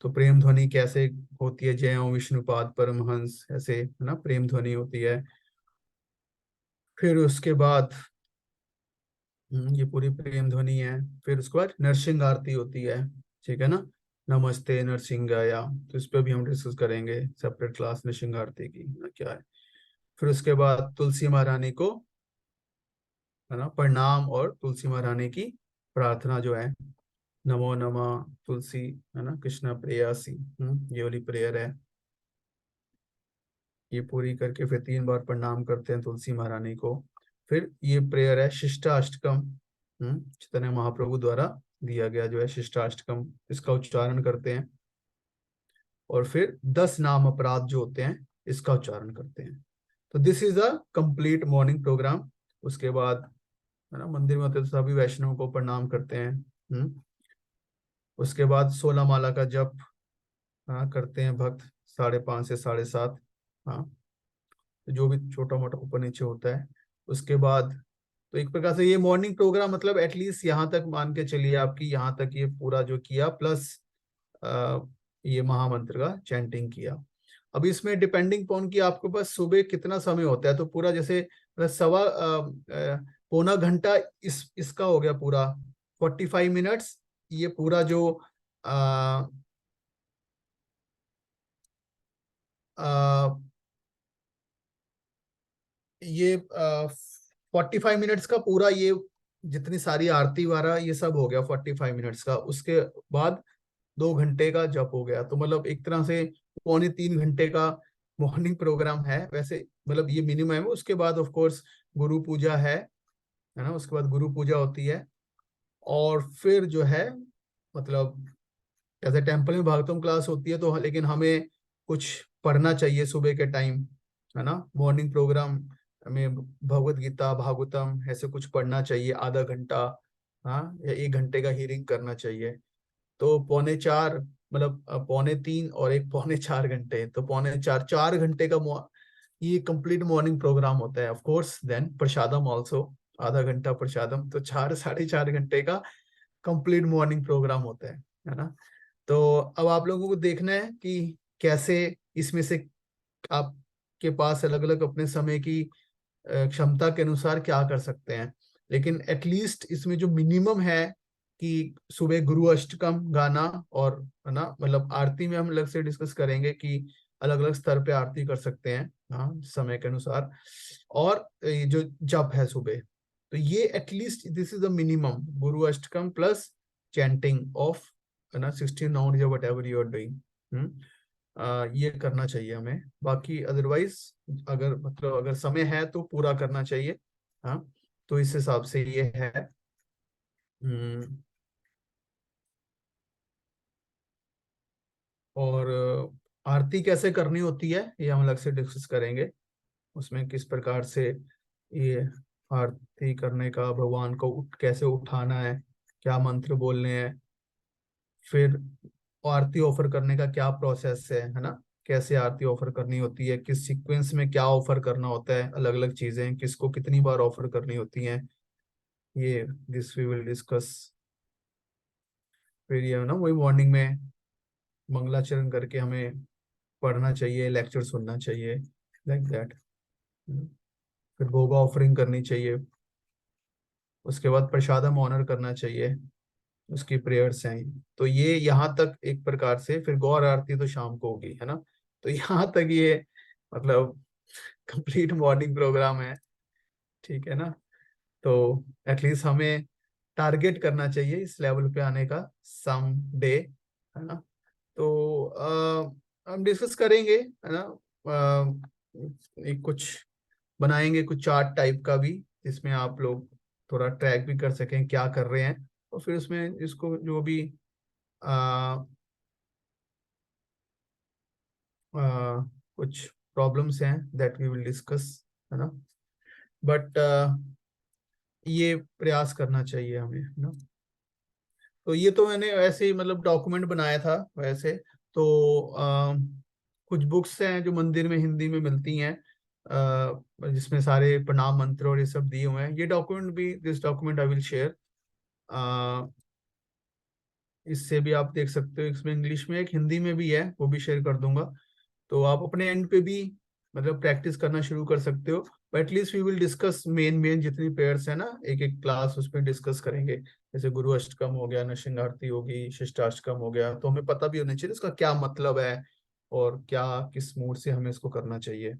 तो प्रेम ध्वनि कैसे होती है, जय ओं विष्णुपाद परमहंस, ऐसे है ना प्रेम ध्वनि होती है। फिर उसके बाद ये पूरी प्रेम ध्वनि है। फिर उसके बाद नरसिंह आरती होती है, ठीक है ना, नमस्ते नरसिंहाया। तो इस पे भी हम डिस्कस करेंगे सेपरेट क्लास, नरसिंह आरती की ना क्या है। फिर उसके बाद तुलसी महारानी को है ना प्रणाम, और तुलसी महारानी की प्रार्थना जो है, नमो नमः तुलसी, है ना, कृष्णा प्रेयसी, ये वाली प्रेयर है। ये पूरी करके फिर 3 बार प्रणाम करते हैं तुलसी महारानी को। फिर ये प्रेयर है शिष्टाष्टकम, चैतन्य महाप्रभु द्वारा दिया गया जो है शिष्टाष्टकम, इसका उच्चारण करते हैं। और फिर 10 नाम अपराध जो होते हैं इसका उच्चारण करते हैं। तो this is a complete morning program. उसके बाद है ना मंदिर में होते तो सभी वैष्णव को प्रणाम करते हैं। उसके बाद 16 माला का जप, हाँ, करते हैं भक्त, 5:30 से 7:30, हाँ, जो भी छोटा मोटा ऊपर नीचे होता है। उसके बाद तो एक प्रकार से ये मॉर्निंग प्रोग्राम मतलब एटलीस्ट यहाँ तक मान के चलिए आपकी, यहाँ तक ये पूरा जो किया, प्लस ये महामंत्र का चैंटिंग किया। अब इसमें डिपेंडिंग पॉन कि आपके पास सुबह कितना समय होता है, तो पूरा जैसे मतलब पौना घंटा इसका हो गया पूरा 45 मिनट्स। ये पूरा जो आ, आ, ये 45 मिनट्स का पूरा ये जितनी सारी आरती वारा ये सब हो गया 45 मिनट्स का। उसके बाद 2 घंटे का जप हो गया, तो मतलब एक तरह से 2.25 3 घंटे का मॉर्निंग प्रोग्राम है वैसे, मतलब ये मिनिमम है। उसके बाद ऑफ कोर्स गुरु पूजा है ना, उसके बाद गुरु पूजा होती है। और फिर जो है मतलब जैसे टेम्पल में भागवतम क्लास होती है, तो लेकिन हमें कुछ पढ़ना चाहिए सुबह के टाइम, है ना, मॉर्निंग प्रोग्राम में भगवत गीता भागवतम ऐसे कुछ पढ़ना चाहिए, आधा घंटा, हाँ, या 1 घंटे का हियरिंग करना चाहिए। तो 3:45 मतलब 3:45 और एक 3:45 घंटे, तो 3:45 4 घंटे का ये कंप्लीट मॉर्निंग प्रोग्राम होता है। Of course then prasadam also, आधा घंटा प्रसादम, तो 4 साढ़े 4 घंटे का कंप्लीट मॉर्निंग प्रोग्राम होता है ना। तो अब आप लोगों को देखना है कि कैसे इसमें से आपके पास अलग अलग अपने समय की क्षमता के अनुसार क्या कर सकते हैं। लेकिन एटलीस्ट इसमें जो मिनिमम है कि सुबह गुरु अष्टकम गाना, और है ना मतलब आरती में हम अलग से डिस्कस करेंगे कि अलग अलग स्तर पे आरती कर सकते हैं, हाँ, समय के अनुसार। और ये जो जप है सुबह, तो ये at least this is the minimum, Guru Ashtakam plus chanting of है ना 16 राउंड या whatever you are doing, ये करना चाहिए हमें। बाकी अदरवाइज अगर मतलब अगर समय है तो पूरा करना चाहिए, हाँ। तो इस हिसाब से ये है। हम्म, और आरती कैसे करनी होती है ये हम अलग से डिस्कस करेंगे। उसमें किस प्रकार से ये आरती करने का, भगवान को कैसे उठाना है, क्या मंत्र बोलने हैं, फिर आरती ऑफर करने का क्या प्रोसेस है ना, कैसे आरती ऑफर करनी होती है, किस सीक्वेंस में क्या ऑफर करना होता है, अलग अलग चीजें किसको कितनी बार ऑफर करनी होती हैं, ये दिस वी विल डिस्कस। फिर ये ना वही मॉर्निंग में मंगलाचरण करके हमें पढ़ना चाहिए, लेक्चर सुनना चाहिए, लाइक दैट। फिर भोगा ऑफरिंग करनी चाहिए। उसके बाद प्रसादम ऑनर करना चाहिए, उसकी प्रेयर्स हैं। तो ये यहाँ तक एक प्रकार से, फिर गौर आरती तो शाम को होगी, है ना। तो यहाँ तक ये मतलब कंप्लीट मॉर्निंग प्रोग्राम है, ठीक है ना। तो एटलीस्ट हमें टारगेट करना चाहिए इस लेवल पे आने का सम डे, है ना। तो हम डिस्कस करेंगे, है ना। एक कुछ बनाएंगे कुछ चार्ट टाइप का भी, जिसमें आप लोग थोड़ा ट्रैक भी कर सकें क्या कर रहे हैं। और फिर उसमें इसको जो भी आ, आ, कुछ प्रॉब्लम्स हैं दैट वी विल डिस्कस, है ना। बट ये प्रयास करना चाहिए हमें, है ना। तो ये तो मैंने वैसे ही मतलब डॉक्यूमेंट बनाया था वैसे। तो कुछ बुक्स हैं जो मंदिर में हिंदी में मिलती हैं, जिसमें सारे प्रणाम मंत्र और ये सब दिए हुए हैं। ये डॉक्यूमेंट भी, this document I will share, इससे भी आप देख सकते हो। इसमें इंग्लिश में, एक हिंदी में भी है, वो भी शेयर कर दूंगा। तो आप अपने एंड पे भी मतलब प्रैक्टिस करना शुरू कर सकते हो। But at least we will discuss main main जितनी पेयर्स है ना, एक एक क्लास उसमें डिस्कस करेंगे। जैसे गुरु अष्टकम हो गया, नरसिंह आरती होगी, शिष्टाष्टकम हो गया, तो हमें पता भी होना चाहिए इसका क्या मतलब है और क्या किस मूड से हमें इसको करना चाहिए।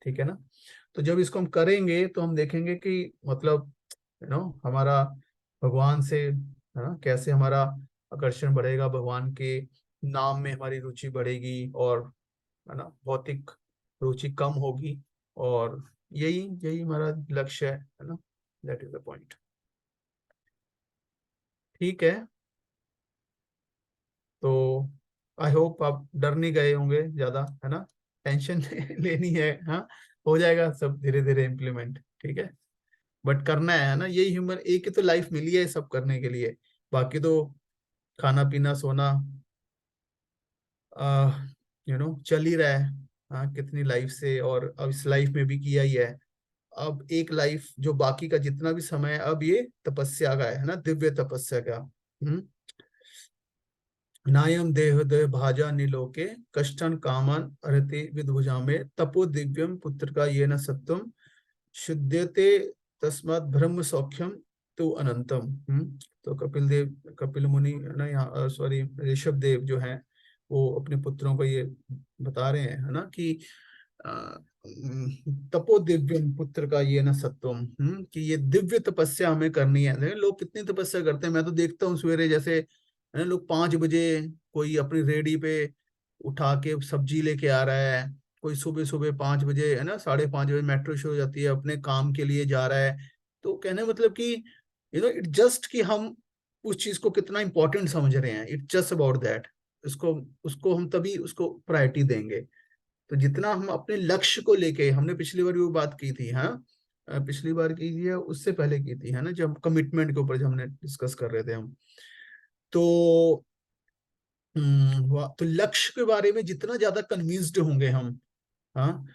ठीक है ना? तो जब इसको हम करेंगे तो हम देखेंगे कि मतलब हमारा भगवान से है ना कैसे हमारा आकर्षण बढ़ेगा, भगवान के नाम में हमारी रुचि बढ़ेगी, और है ना भौतिक रुचि कम होगी। और यही यही हमारा लक्ष्य है ना, दैट इज द पॉइंट। ठीक है, तो आई होप आप डर नहीं गए होंगे ज्यादा, है ना? टेंशन लेनी है, हाँ, हो जाएगा सब धीरे धीरे इम्प्लीमेंट। ठीक है, बट करना है ना, यही ह्यूमन, एक ही तो लाइफ मिली है सब करने के लिए। बाकी तो खाना पीना सोना चल ही रहा है। हाँ, कितनी लाइफ से, और अब इस लाइफ में भी किया ही है। अब एक लाइफ जो बाकी का जितना भी समय है, अब ये तपस्या का है ना, दिव्य तपस्या का। नायम देह देह भाजा निलोके कष्टन कामन अरति विदभुजा में तपो दिव्यम पुत्र का ये न सत्वम शुद्धते तस्मात् ब्रह्म सौख्यम तो अनंतम। तो कपिल देव, कपिल मुनि ना, यहाँ सॉरी ऋषभ देव जो हैं, वो अपने पुत्रों को ये बता रहे हैं, है ना, कि तपो दिव्यम पुत्र का ये न सत्वम, कि ये दिव्य तपस्या हमें करनी है। देखो लोग कितनी तपस्या करते हैं, मैं तो देखता हूँ सवेरे जैसे, है ना, लोग 5 बजे कोई अपनी रेडी पे उठा के सब्जी लेके आ रहा है, कोई सुबह सुबह 5 बजे, है ना, 5:30 बजे मेट्रो शुरू हो जाती है, अपने काम के लिए जा रहा है। तो कहने का मतलब कि इट जस्ट कि हम उस चीज को कितना इंपॉर्टेंट समझ रहे हैं, इट जस्ट अबाउट दैट। उसको उसको हम तभी उसको प्रायोरिटी देंगे। तो जितना हम अपने लक्ष्य को लेके, हमने पिछली बार भी वो बात की थी, हाँ, पिछली बार की थी या उससे पहले की थी, है ना, जब कमिटमेंट के ऊपर जब हमने डिस्कस कर रहे थे हम। तो तो लक्ष्य के बारे में जितना ज्यादा कन्विंस्ड होंगे हम, हाँ,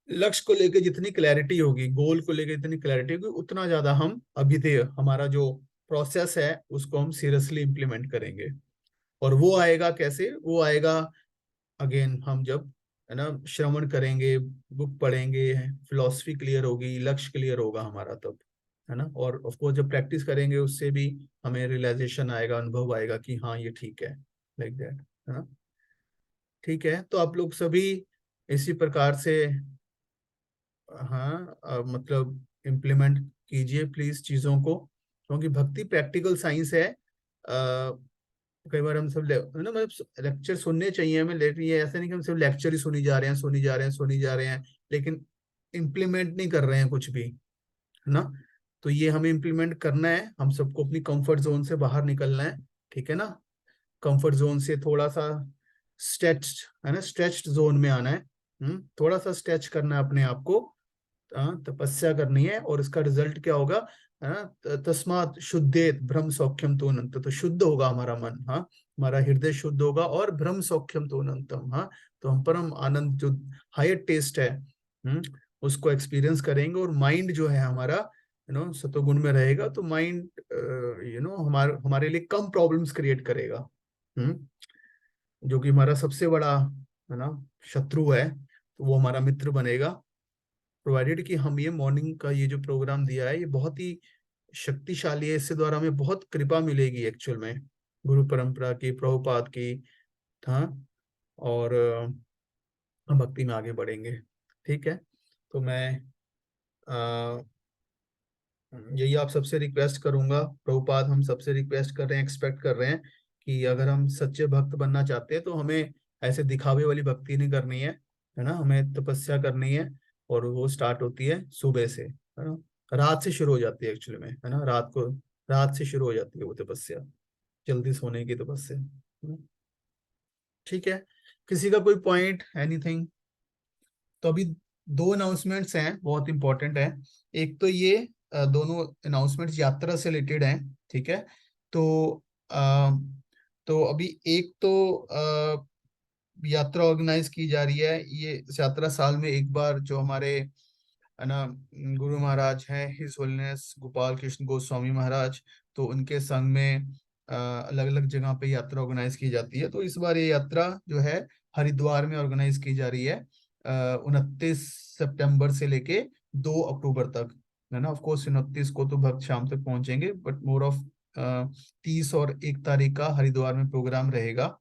लक्ष्य को लेके जितनी क्लैरिटी होगी, गोल को लेके जितनी क्लैरिटी होगी, उतना ज्यादा हम अभिधेय, हमारा जो प्रोसेस है उसको हम सीरियसली इंप्लीमेंट करेंगे। और वो आएगा कैसे? वो आएगा अगेन हम जब, है ना, श्रवण करेंगे, बुक पढ़ेंगे, फिलोसफी क्लियर होगी, लक्ष्य क्लियर होगा हमारा तब, है ना। और ऑफ कोर्स जब प्रैक्टिस करेंगे उससे भी हमें रियलाइजेशन आएगा, अनुभव आएगा कि हाँ ये ठीक है, लाइक दैट, है ना। ठीक है, तो आप लोग सभी इसी प्रकार से, हाँ, मतलब इम्प्लीमेंट कीजिए प्लीज चीजों को, क्योंकि भक्ति प्रैक्टिकल साइंस है। कई बार हम सब है ना, मतलब लेक्चर सुनने चाहिए हमें, लेकिन ये ऐसा नहीं कि हम सिर्फ लेक्चर ही सुनी जा रहे हैं, सुनी जा रहे हैं, सुनी जा रहे हैं, लेकिन इम्प्लीमेंट नहीं कर रहे हैं कुछ भी, है ना। तो ये हमें इम्प्लीमेंट करना है, हम सबको अपनी कंफर्ट जोन से बाहर निकलना है। ठीक है ना, कंफर्ट जोन से थोड़ा सा स्ट्रेच्ड, है ना, स्ट्रेच्ड जोन में आना है। थोड़ा सा स्ट्रेच करना है अपने आप को, तपस्या करनी है, और इसका रिजल्ट क्या होगा, है ना, तस्मात शुद्धेत ब्रह्म सौख्यम तो अनंत, तो शुद्ध होगा हमारा मन, हाँ, हमारा हृदय शुद्ध होगा, और ब्रह्म सौख्यम तो अनंतम, हाँ, तो हम परम आनंद जो हायर टेस्ट है, उसको एक्सपीरियंस करेंगे। और माइंड जो है हमारा, सतोगुण में रहेगा, तो माइंड हमारे हमारे लिए कम प्रॉब्लम्स क्रिएट करेगा, हम्म जो कि हमारा सबसे बड़ा, है ना, शत्रु है, तो वो हमारा मित्र बनेगा, प्रोवाइडेड कि हम ये मॉर्निंग का ये जो प्रोग्राम दिया है ये बहुत ही शक्तिशाली है, इससे द्वारा हमें बहुत कृपा मिलेगी एक्चुअल में, गुरु परंपरा की, प्रभुपाद की, हाँ, और हम भक्ति में आगे बढ़ेंगे। ठीक है, तो मैं अ, यही आप सबसे रिक्वेस्ट करूंगा, प्रभुपाद हम सबसे रिक्वेस्ट कर रहे हैं, एक्सपेक्ट कर रहे हैं कि अगर हम सच्चे भक्त बनना चाहते हैं तो हमें ऐसे दिखावे वाली भक्ति नहीं करनी है ना, हमें तपस्या करनी है। और वो स्टार्ट होती है सुबह से, है ना, रात से शुरू हो जाती है एक्चुअली में, है ना, रात से शुरू हो जाती है वो तपस्या, जल्दी सोने की तपस्या, है ना? ठीक है, किसी का कोई पॉइंट, एनीथिंग? तो अभी दो अनाउंसमेंट्स हैं, बहुत इंपॉर्टेंट है। एक तो ये दोनों अनाउंसमेंट्स यात्रा से रिलेटेड हैं। ठीक है, तो अ, तो अभी एक तो यात्रा ऑर्गेनाइज की जा रही है। ये यात्रा साल में एक बार, जो हमारे है ना गुरु महाराज हैं, हिज होलीनेस गोपाल कृष्ण गोस्वामी महाराज, तो उनके संग में अलग अलग जगह पे यात्रा ऑर्गेनाइज की जाती है। तो इस बार ये यात्रा जो है हरिद्वार में ऑर्गेनाइज की जा रही है 29 सितंबर से लेके 2 अक्टूबर तक, है ना। ऑफ कोर्स 29 को तो भक्त शाम तक पहुंचेंगे, बट मोर ऑफ 30 और 1 तारीख का हरिद्वार में प्रोग्राम रहेगा।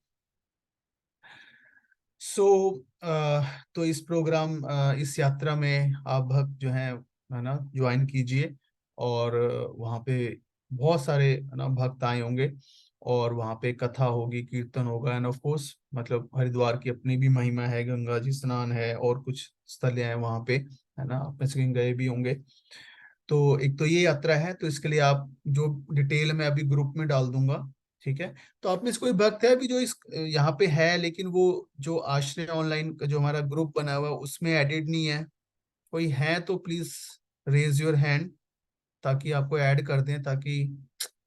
सो तो इस प्रोग्राम इस यात्रा में आप भक्त जो है ना ज्वाइन कीजिए। और वहाँ पे बहुत सारे है ना भक्त आए होंगे, और वहाँ पे कथा होगी, कीर्तन होगा, एंड ऑफ कोर्स मतलब हरिद्वार की अपनी भी महिमा है, गंगा जी स्नान है और कुछ स्थल हैं वहाँ पे, है ना। आप में से कहीं गए भी होंगे। तो एक तो ये यात्रा है, तो इसके लिए आप जो डिटेल मैं अभी ग्रुप में डाल दूंगा, ठीक है। तो आप में से कोई भक्त है अभी जो इस यहाँ पे है, लेकिन वो जो आश्रय ऑनलाइन का जो हमारा ग्रुप बना हुआ है उसमें एडेड नहीं है? कोई है तो प्लीज रेज योर हैंड, ताकि आपको ऐड कर दें, ताकि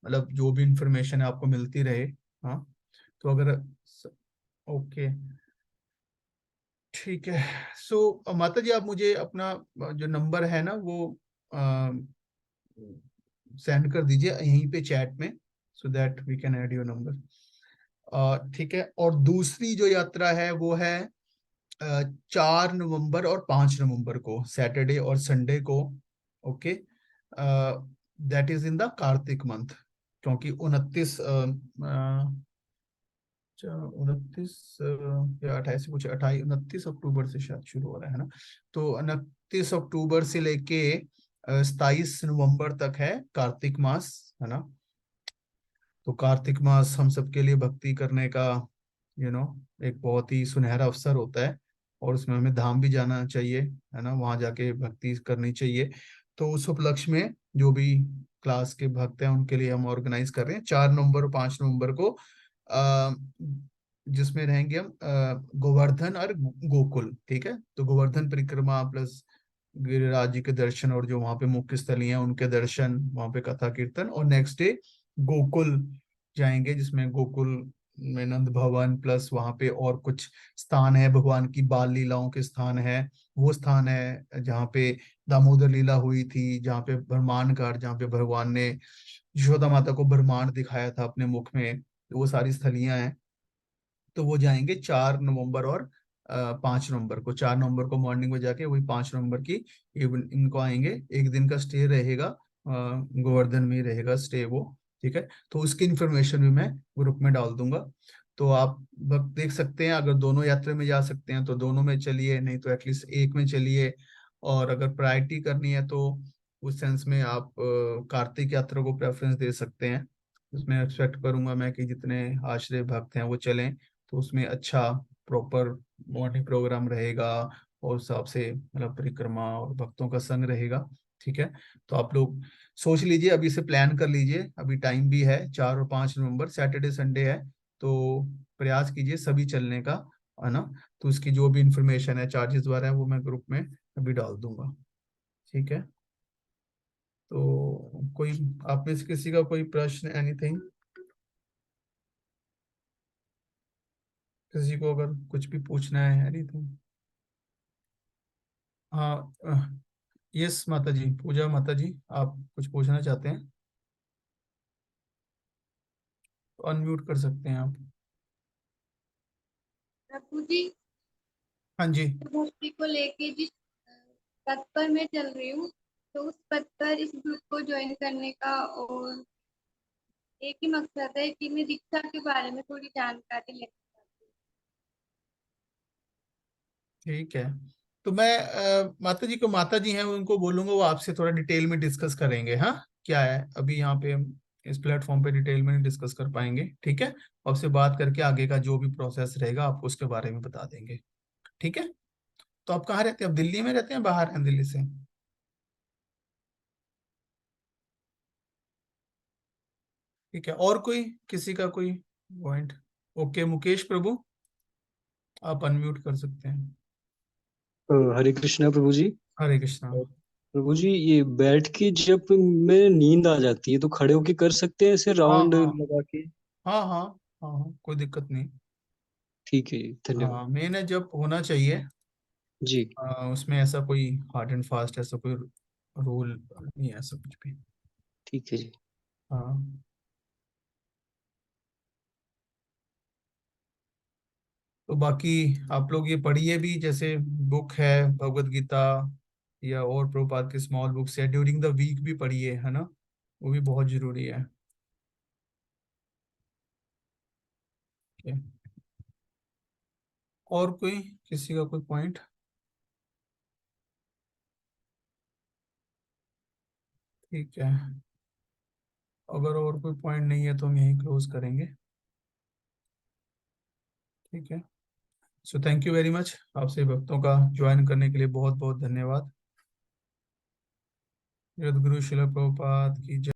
मतलब जो भी इंफॉर्मेशन है आपको मिलती रहे। हाँ, तो अगर ओके, ठीक है। सो माता जी, आप मुझे अपना जो नंबर है ना वो सेंड कर दीजिए यहीं पे चैट में, so that we can add your number. ठीक है। और दूसरी जो यात्रा है वो है 4 नवंबर और 5 नवंबर को, सैटरडे और संडे को। Okay, that is in the Kartik month, क्योंकि 29 या 28 कुछ 28 29 अक्टूबर से शायद शुरू हो रहा है ना। तो 29 अक्टूबर से लेके 27 नवंबर तक है कार्तिक मास, है ना। तो कार्तिक मास हम सबके लिए भक्ति करने का एक बहुत ही सुनहरा अवसर होता है, और उसमें हमें धाम भी जाना चाहिए, है ना, वहां जाके भक्ति करनी चाहिए। तो उस उपलक्ष्य में जो भी क्लास के भक्त हैं उनके लिए हम ऑर्गेनाइज कर रहे हैं 4 नवंबर और 5 नवंबर को, आ, जिसमें रहेंगे हम गोवर्धन और गोकुल, ठीक है। तो गोवर्धन परिक्रमा प्लस गिरिराज जी के दर्शन, और जो वहाँ पे मुख्य स्थली हैं उनके दर्शन, वहाँ पे कथा कीर्तन, और नेक्स्ट डे गोकुल जाएंगे, जिसमें गोकुल में नंद भवन प्लस वहाँ पे और कुछ स्थान है, भगवान की बाल लीलाओं के स्थान है। वो स्थान है जहाँ पे दामोदर लीला हुई थी, जहाँ पे ब्रह्मांड घाट, जहाँ पे भगवान ने यशोदा माता को ब्रह्मांड दिखाया था अपने मुख में। तो वो सारी स्थलियां हैं। तो वो जाएंगे 4 नवंबर और 5 नवंबर को। 4 नवंबर को मॉर्निंग में जाके वही 5 नवंबर की इनको आएंगे। एक दिन का स्टे रहेगा, गोवर्धन में ही रहेगा स्टे वो, ठीक है। तो उसकी इंफॉर्मेशन भी मैं ग्रुप में डाल दूंगा। तो आप वक्त देख सकते हैं, अगर दोनों यात्रा में जा सकते हैं तो दोनों में चलिए, नहीं तो एटलीस्ट एक में चलिए। और अगर प्रायोरिटी करनी है तो उस सेंस में आप कार्तिक यात्रा को प्रेफरेंस दे सकते हैं। उसमें एक्सपेक्ट करूंगा मैं कि जितने आश्रय भक्त हैं वो चलें, तो उसमें अच्छा प्रॉपर मॉर्निंग प्रोग्राम रहेगा, और उस हिसाब से मतलब परिक्रमा और भक्तों का संग रहेगा, ठीक है। तो आप लोग सोच लीजिए, अभी से प्लान कर लीजिए, अभी टाइम भी है, 4 और 5 नवंबर सैटरडे संडे है। तो प्रयास कीजिए सभी चलने का, है ना। तो उसकी जो भी इंफॉर्मेशन है, चार्जेस वगैरह है, वो मैं ग्रुप में अभी डाल दूंगा, ठीक है। तो कोई आप में से किसी का कोई प्रश्न, एनीथिंग, किसी को अगर कुछ भी पूछना है, एनीथिंग? हाँ, यस माता जी, पूजा माता जी, आप कुछ पूछना चाहते हैं तो अनम्यूट कर सकते हैं आप। प्रभु जी, हाँ जी। भक्ति को लेके जिस पथ पर मैं चल रही हूँ, तो उस पथ पर इस ग्रुप को ज्वाइन करने का और एक ही मकसद है कि मैं दीक्षा के बारे में थोड़ी जानकारी लेना चाहती हूँ। ठीक है। तो मैं माता जी को, माता जी हैं उनको बोलूंगा, वो आपसे थोड़ा डिटेल में डिस्कस करेंगे। हाँ, क्या है अभी यहाँ पे हम इस प्लेटफॉर्म पे डिटेल में नहीं डिस्कस कर पाएंगे, ठीक है। आपसे बात करके आगे का जो भी प्रोसेस रहेगा आपको उसके बारे में बता देंगे, ठीक है। तो आप कहाँ रहते हैं? आप दिल्ली में रहते हैं, बाहर हैं दिल्ली से? ठीक है। और कोई, किसी का कोई पॉइंट? ओके, मुकेश प्रभु, आप अनम्यूट कर सकते हैं। हरे कृष्णा प्रभु जी। हरे कृष्णा। प्रभु जी, ये बैठ के जब में नींद आ जाती है तो खड़े होके कर सकते हैं ऐसे हाँ राउंड हाँ लगा के? हाँ हाँ हाँ हाँ, कोई दिक्कत नहीं। ठीक है जी, धन्यवाद। हाँ, मेन है जब होना चाहिए। जी उसमें ऐसा कोई हार्ड एंड फास्ट ऐसा कोई रूल नहीं है, ऐसा कुछ भी। ठीक है जी। हाँ, तो बाकी आप लोग ये पढ़िए भी, जैसे बुक है भगवत गीता या और प्रभुपाद के स्मॉल बुक्स, या ड्यूरिंग द वीक भी पढ़िए, है ना, वो भी बहुत जरूरी है। Okay. और कोई, किसी का कोई पॉइंट? ठीक है, अगर और कोई पॉइंट नहीं है तो हम यहीं क्लोज करेंगे। ठीक है, so thank you very much, आपसे भक्तों का ज्वाइन करने के लिए बहुत बहुत धन्यवाद। जगत गुरु शिला प्रभुपाद की जय।